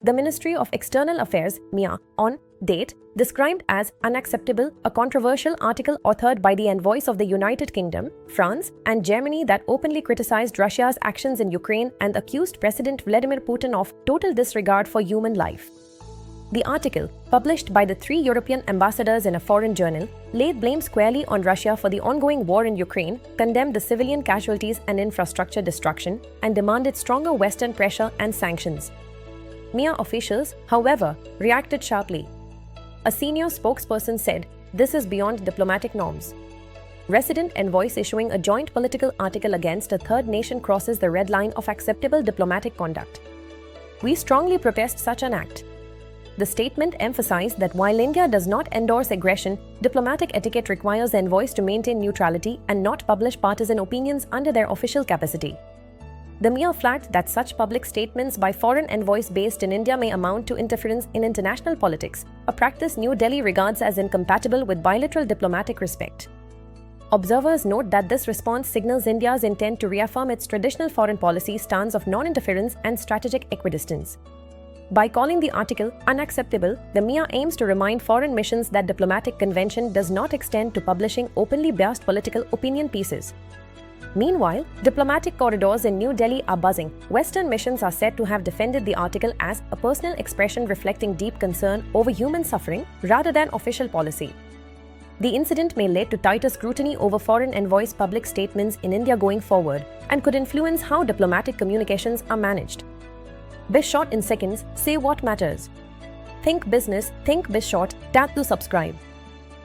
the Ministry of External Affairs, MIA, on date, described as unacceptable a controversial article authored by the envoys of the United Kingdom, France, and Germany that openly criticized Russia's actions in Ukraine and accused President Vladimir Putin of total disregard for human life. The article, published by the 3 European ambassadors in a foreign journal, laid blame squarely on Russia for the ongoing war in Ukraine, condemned the civilian casualties and infrastructure destruction, and demanded stronger Western pressure and sanctions. MIA officials, however, reacted sharply. A senior spokesperson said, "This is beyond diplomatic norms." Resident envoys issuing a joint political article against a third nation crosses the red line of acceptable diplomatic conduct. "We strongly protest such an act." The statement emphasized that while India does not endorse aggression, diplomatic etiquette requires envoys to maintain neutrality and not publish partisan opinions under their official capacity. The MIA flagged that such public statements by foreign envoys based in India may amount to interference in international politics, a practice New Delhi regards as incompatible with bilateral diplomatic respect. Observers note that this response signals India's intent to reaffirm its traditional foreign policy stance of non-interference and strategic equidistance. By calling the article unacceptable, the MIA aims to remind foreign missions that diplomatic convention does not extend to publishing openly biased political opinion pieces. Meanwhile, diplomatic corridors in New Delhi are buzzing. Western missions are said to have defended the article as a personal expression reflecting deep concern over human suffering rather than official policy. The incident may lead to tighter scrutiny over foreign envoys' public statements in India going forward and could influence how diplomatic communications are managed. BizShort in seconds, say what matters. Think business, think BizShort, tap to subscribe.